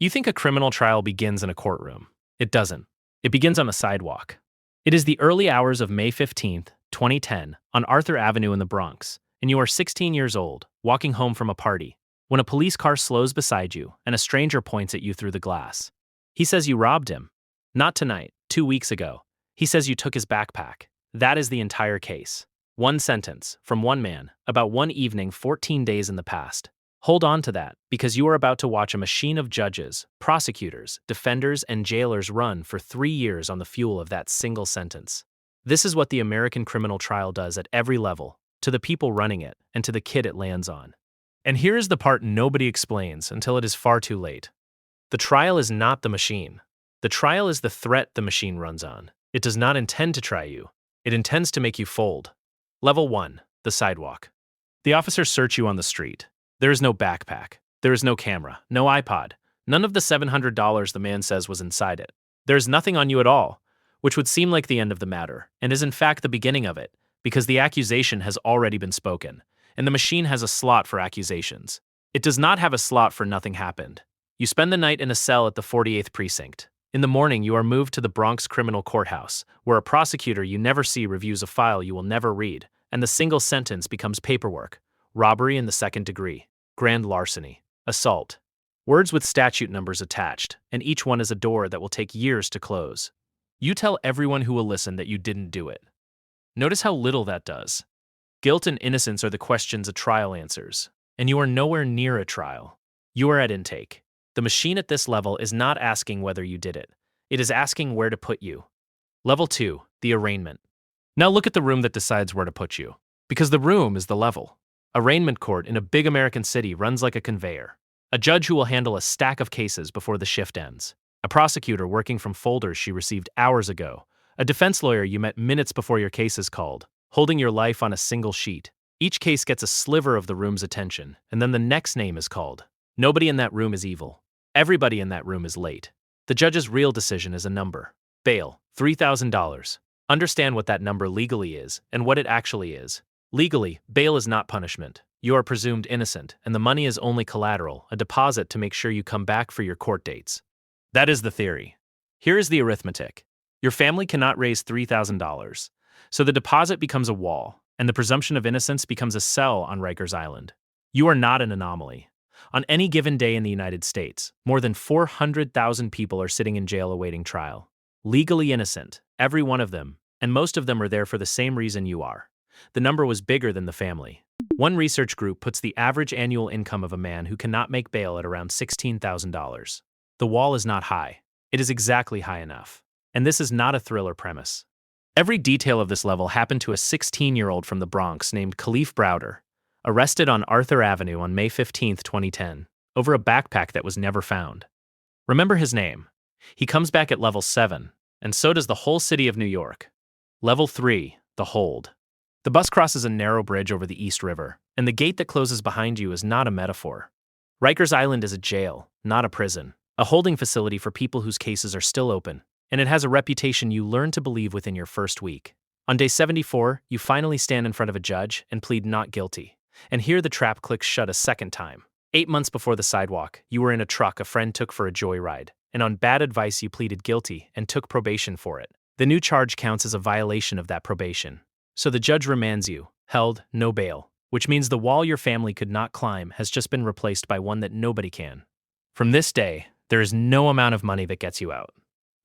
You think a criminal trial begins in a courtroom. It doesn't. It begins on the sidewalk. It is the early hours of May 15th, 2010, on Arthur Avenue in the Bronx, and you are 16 years old, walking home from a party, when a police car slows beside you and a stranger points at you through the glass. He says you robbed him. Not tonight, 2 weeks ago. He says you took his backpack. That is the entire case. One sentence, from one man, about one evening 14 days in the past. Hold on to that, because you are about to watch a machine of judges, prosecutors, defenders, and jailers run for 3 years on the fuel of that single sentence. This is what the American criminal trial does at every level, to the people running it, and to the kid it lands on. And here is the part nobody explains until it is far too late. The trial is not the machine. The trial is the threat the machine runs on. It does not intend to try you. It intends to make you fold. Level 1, the sidewalk. The officers search you on the street. There is no backpack. There is no camera, no iPod. None of the $700 the man says was inside it. There is nothing on you at all, which would seem like the end of the matter, and is in fact the beginning of it, because the accusation has already been spoken, and the machine has a slot for accusations. It does not have a slot for nothing happened. You spend the night in a cell at the 48th precinct. In the morning, you are moved to the Bronx criminal courthouse, where a prosecutor you never see reviews a file you will never read, and the single sentence becomes paperwork: robbery in the second degree, grand larceny, assault. Words with statute numbers attached, and each one is a door that will take years to close. You tell everyone who will listen that you didn't do it. Notice how little that does. Guilt and innocence are the questions a trial answers, and you are nowhere near a trial. You are at intake. The machine at this level is not asking whether you did it. It is asking where to put you. Level 2, the arraignment. Now look at the room that decides where to put you, because the room is the level. Arraignment court in a big American city runs like a conveyor. A judge who will handle a stack of cases before the shift ends. A prosecutor working from folders she received hours ago. A defense lawyer you met minutes before your case is called, holding your life on a single sheet. Each case gets a sliver of the room's attention, and then the next name is called. Nobody in that room is evil. Everybody in that room is late. The judge's real decision is a number. Bail, $3,000. Understand what that number legally is, and what it actually is. Legally, bail is not punishment. You are presumed innocent, and the money is only collateral, a deposit to make sure you come back for your court dates. That is the theory. Here is the arithmetic. Your family cannot raise $3,000, so the deposit becomes a wall, and the presumption of innocence becomes a cell on Rikers Island. You are not an anomaly. On any given day in the United States, more than 400,000 people are sitting in jail awaiting trial. Legally innocent, every one of them, and most of them are there for the same reason you are. The number was bigger than the family. One research group puts the average annual income of a man who cannot make bail at around $16,000. The wall is not high. It is exactly high enough. And this is not a thriller premise. Every detail of this level happened to a 16-year-old from the Bronx named Kalief Browder, arrested on Arthur Avenue on May 15th, 2010, over a backpack that was never found. Remember his name. He comes back at level 7, and so does the whole city of New York. Level 3, the hold. The bus crosses a narrow bridge over the East River, and the gate that closes behind you is not a metaphor. Rikers Island is a jail, not a prison, a holding facility for people whose cases are still open, and it has a reputation you learn to believe within your first week. On day 74, you finally stand in front of a judge and plead not guilty. And here the trap clicks shut a second time. 8 months before the sidewalk, you were in a truck a friend took for a joyride, and on bad advice you pleaded guilty and took probation for it. The new charge counts as a violation of that probation. So the judge remands you, held, no bail, which means the wall your family could not climb has just been replaced by one that nobody can. From this day, there is no amount of money that gets you out.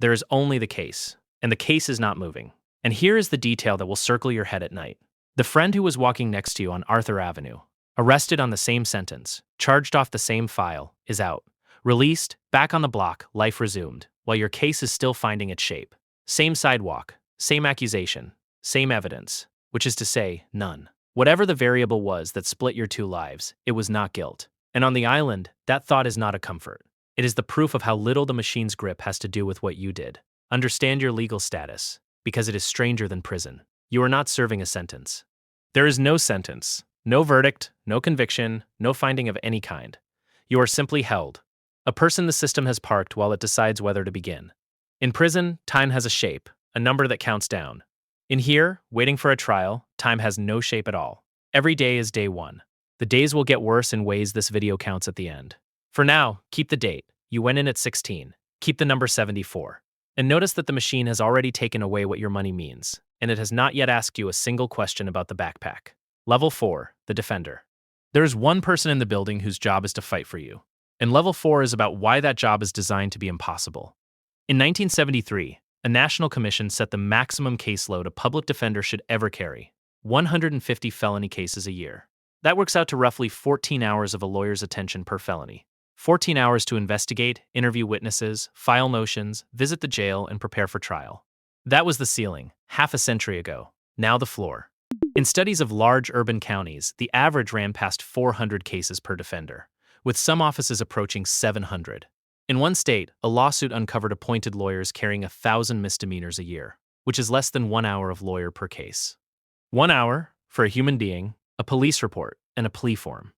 There is only the case, and the case is not moving. And here is the detail that will circle your head at night. The friend who was walking next to you on Arthur Avenue, arrested on the same sentence, charged off the same file, is out. Released, back on the block, life resumed, while your case is still finding its shape. Same sidewalk, same accusation, same evidence, which is to say, none. Whatever the variable was that split your two lives, it was not guilt. And on the island, that thought is not a comfort. It is the proof of how little the machine's grip has to do with what you did. Understand your legal status, because it is stranger than prison. You are not serving a sentence. There is no sentence, no verdict, no conviction, no finding of any kind. You are simply held. A person the system has parked while it decides whether to begin. In prison, time has a shape, a number that counts down. In here, waiting for a trial, time has no shape at all. Every day is day one. The days will get worse in ways this video counts at the end. For now, keep the date. You went in at 16. Keep the number 74. And notice that the machine has already taken away what your money means, and it has not yet asked you a single question about the backpack. Level 4, the defender. There is one person in the building whose job is to fight for you. And level 4 is about why that job is designed to be impossible. In 1973, a national commission set the maximum caseload a public defender should ever carry: 150 felony cases a year. That works out to roughly 14 hours of a lawyer's attention per felony. 14 hours to investigate, interview witnesses, file motions, visit the jail, and prepare for trial. That was the ceiling, half a century ago. Now the floor. In studies of large urban counties, the average ran past 400 cases per defender, with some offices approaching 700. In one state, a lawsuit uncovered appointed lawyers carrying 1,000 misdemeanors a year, which is less than 1 hour of lawyer per case. 1 hour, for a human being, a police report, and a plea form.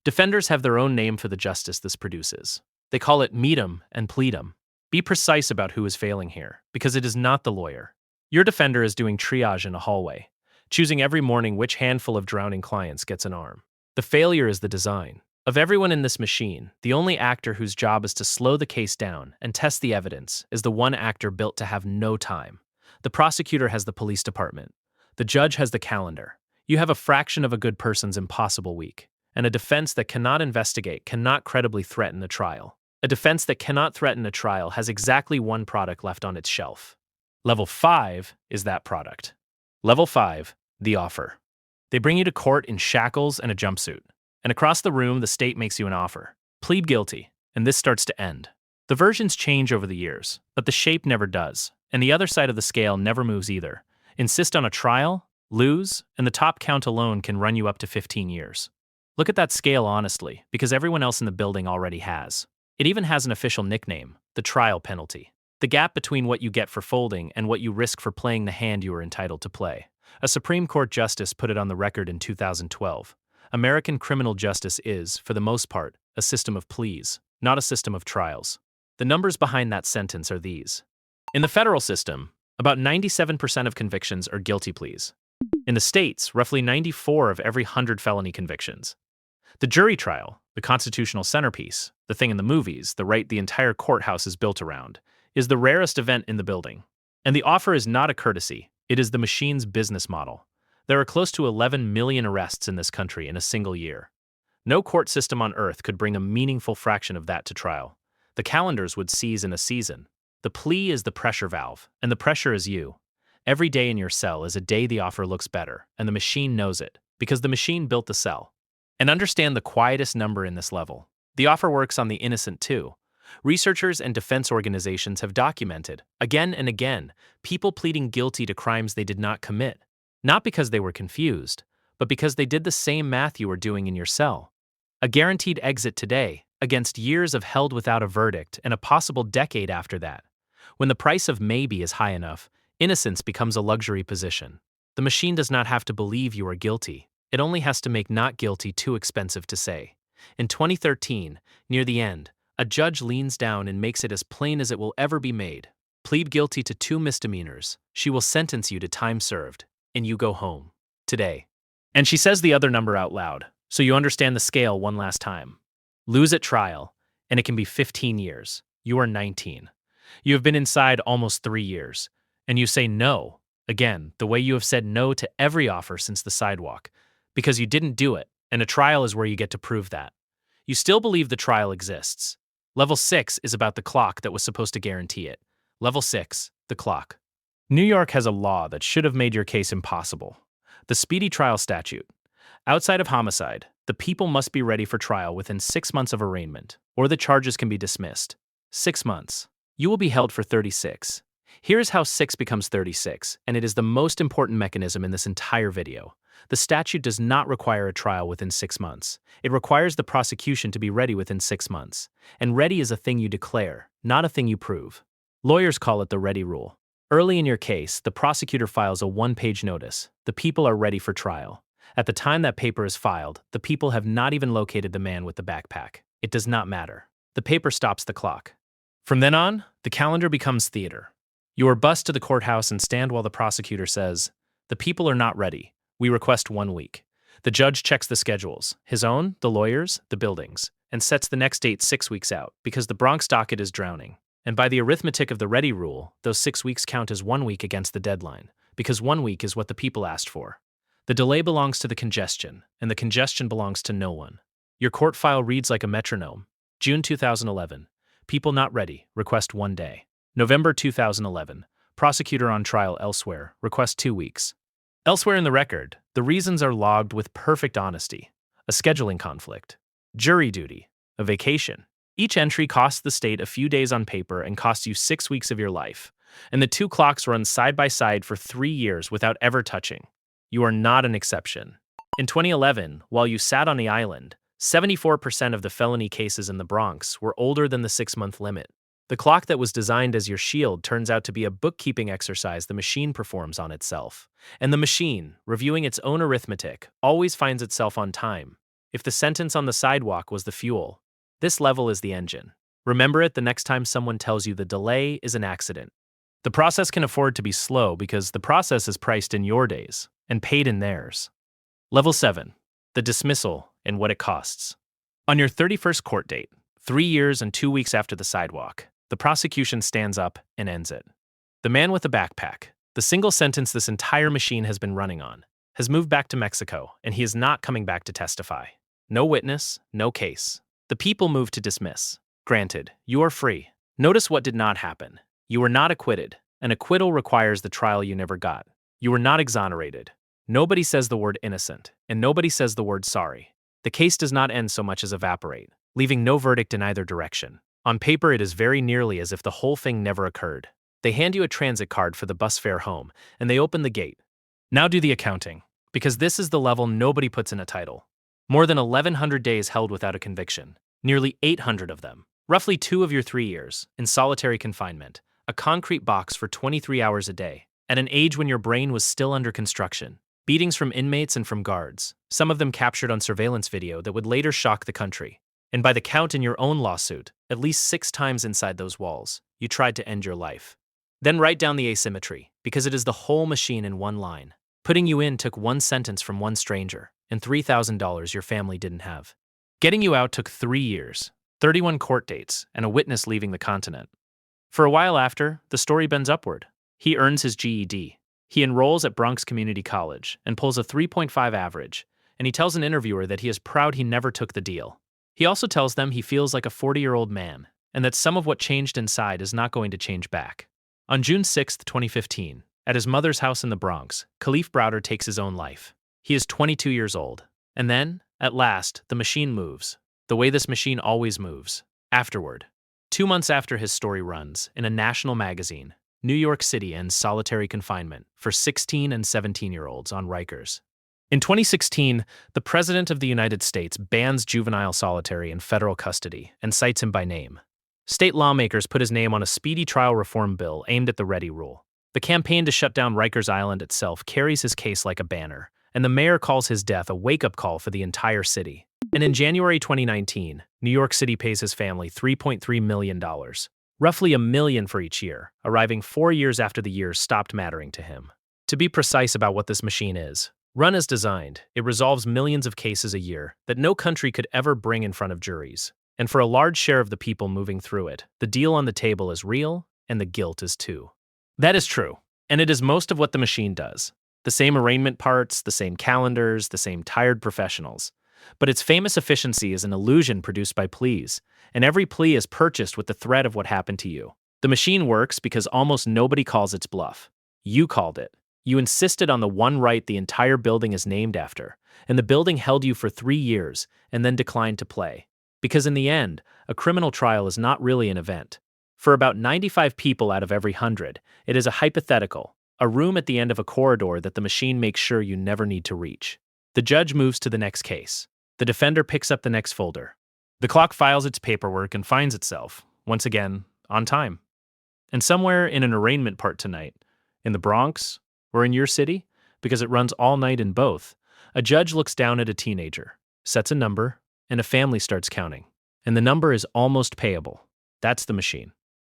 Defenders have their own name for the justice this produces. They call it meet 'em and plead 'em. Be precise about who is failing here, because it is not the lawyer. Your defender is doing triage in a hallway, choosing every morning which handful of drowning clients gets an arm. The failure is the design. Of everyone in this machine, the only actor whose job is to slow the case down and test the evidence is the one actor built to have no time. The prosecutor has the police department. The judge has the calendar. You have a fraction of a good person's impossible week. And a defense that cannot investigate cannot credibly threaten a trial. A defense that cannot threaten a trial has exactly one product left on its shelf. Level 5 is that product. Level 5, the offer. They bring you to court in shackles and a jumpsuit. And across the room, the state makes you an offer. Plead guilty, and this starts to end. The versions change over the years, but the shape never does, and the other side of the scale never moves either. Insist on a trial, lose, and the top count alone can run you up to 15 years. Look at that scale honestly, because everyone else in the building already has. It even has an official nickname, the trial penalty. The gap between what you get for folding and what you risk for playing the hand you are entitled to play. A Supreme Court justice put it on the record in 2012. American criminal justice is, for the most part, a system of pleas, not a system of trials. The numbers behind that sentence are these. In the federal system, about 97% of convictions are guilty pleas. In the states, roughly 94 of every 100 felony convictions. The jury trial, the constitutional centerpiece, the thing in the movies, the right the entire courthouse is built around, is the rarest event in the building. And the offer is not a courtesy, it is the machine's business model. There are close to 11 million arrests in this country in a single year. No court system on earth could bring a meaningful fraction of that to trial. The calendars would seize in a season. The plea is the pressure valve, and the pressure is you. Every day in your cell is a day the offer looks better, and the machine knows it, because the machine built the cell. And understand the quietest number in this level. The offer works on the innocent too. Researchers and defense organizations have documented, again and again, people pleading guilty to crimes they did not commit. Not because they were confused, but because they did the same math you were doing in your cell. A guaranteed exit today, against years of held without a verdict and a possible decade after that. When the price of maybe is high enough, innocence becomes a luxury position. The machine does not have to believe you are guilty. It only has to make not guilty too expensive to say. In 2013, near the end, a judge leans down and makes it as plain as it will ever be made. Plead guilty to 2 misdemeanors. She will sentence you to time served, and you go home. Today. And she says the other number out loud, so you understand the scale one last time. Lose at trial, and it can be 15 years. You are 19. You have been inside almost 3 years, and you say no, again, the way you have said no to every offer since the sidewalk, because you didn't do it, and a trial is where you get to prove that. You still believe the trial exists. Level 6 is about the clock that was supposed to guarantee it. Level 6, the clock. New York has a law that should have made your case impossible. The Speedy Trial Statute. Outside of homicide, the people must be ready for trial within 6 months of arraignment, or the charges can be dismissed. 6 months. You will be held for 36. Here's how 6 becomes 36, and it is the most important mechanism in this entire video. The statute does not require a trial within 6 months. It requires the prosecution to be ready within 6 months. And ready is a thing you declare, not a thing you prove. Lawyers call it the ready rule. Early in your case, the prosecutor files a 1-page notice. The people are ready for trial. At the time that paper is filed, the people have not even located the man with the backpack. It does not matter. The paper stops the clock. From then on, the calendar becomes theater. You are bussed to the courthouse and stand while the prosecutor says, "The people are not ready. We request 1 week." The judge checks the schedules, his own, the lawyers, the buildings, and sets the next date 6 weeks out because the Bronx docket is drowning. And by the arithmetic of the ready rule, those 6 weeks count as 1 week against the deadline, because 1 week is what the people asked for. The delay belongs to the congestion, and the congestion belongs to no one. Your court file reads like a metronome. June 2011. People not ready, request 1 day. November 2011. Prosecutor on trial elsewhere, request 2 weeks. Elsewhere in the record, the reasons are logged with perfect honesty. A scheduling conflict, jury duty, a vacation. Each entry costs the state a few days on paper and costs you 6 weeks of your life. And the two clocks run side by side for 3 years without ever touching. You are not an exception. In 2011, while you sat on the island, 74% of the felony cases in the Bronx were older than the 6-month limit. The clock that was designed as your shield turns out to be a bookkeeping exercise the machine performs on itself. And the machine, reviewing its own arithmetic, always finds itself on time. If the sentence on the sidewalk was the fuel, this level is the engine. Remember it the next time someone tells you the delay is an accident. The process can afford to be slow because the process is priced in your days and paid in theirs. Level 7. The dismissal and what it costs. On your 31st court date, 3 years and 2 weeks after the sidewalk, the prosecution stands up and ends it. The man with the backpack, the single sentence this entire machine has been running on, has moved back to Mexico, and he is not coming back to testify. No witness, no case. The people move to dismiss. Granted, you are free. Notice what did not happen. You were not acquitted. An acquittal requires the trial you never got. You were not exonerated. Nobody says the word innocent, and nobody says the word sorry. The case does not end so much as evaporate, leaving no verdict in either direction. On paper, it is very nearly as if the whole thing never occurred. They hand you a transit card for the bus fare home, and they open the gate. Now do the accounting, because this is the level nobody puts in a title. More than 1,100 days held without a conviction, nearly 800 of them, roughly 2 of your 3 years, in solitary confinement, a concrete box for 23 hours a day, at an age when your brain was still under construction. Beatings from inmates and from guards, some of them captured on surveillance video that would later shock the country. And by the count in your own lawsuit, at least 6 times inside those walls, you tried to end your life. Then write down the asymmetry, because it is the whole machine in one line. Putting you in took 1 sentence from 1 stranger, and $3,000 your family didn't have. Getting you out took 3 years, 31 court dates, and a witness leaving the continent. For a while after, the story bends upward. He earns his GED. He enrolls at Bronx Community College and pulls a 3.5 average, and he tells an interviewer that he is proud he never took the deal. He also tells them he feels like a 40-year-old man, and that some of what changed inside is not going to change back. On June 6, 2015, at his mother's house in the Bronx, Kalief Browder takes his own life. He is 22 years old. And then, at last, the machine moves, the way this machine always moves, afterward. 2 months after his story runs, in a national magazine, New York City ends solitary confinement for 16 and 17-year-olds on Rikers. In 2016, the President of the United States bans juvenile solitary in federal custody and cites him by name. State lawmakers put his name on a speedy trial reform bill aimed at the ready rule. The campaign to shut down Rikers Island itself carries his case like a banner, and the mayor calls his death a wake-up call for the entire city. And in January 2019, New York City pays his family $3.3 million, roughly $1 million for each year, arriving 4 years after the years stopped mattering to him. To be precise about what this machine is, run as designed, it resolves millions of cases a year that no country could ever bring in front of juries. And for a large share of the people moving through it, the deal on the table is real, and the guilt is too. That is true, and it is most of what the machine does. The same arraignment parts, the same calendars, the same tired professionals. But its famous efficiency is an illusion produced by pleas, and every plea is purchased with the threat of what happened to you. The machine works because almost nobody calls its bluff. You called it. You insisted on the one right the entire building is named after, and the building held you for 3 years and then declined to play. Because in the end, a criminal trial is not really an event. For about 95 people out of every 100, it is a hypothetical, a room at the end of a corridor that the machine makes sure you never need to reach. The judge moves to the next case. The defender picks up the next folder. The clock files its paperwork and finds itself, once again, on time. And somewhere in an arraignment part tonight, in the Bronx, or in your city, because it runs all night in both, a judge looks down at a teenager, sets a number, and a family starts counting. And the number is almost payable. That's the machine.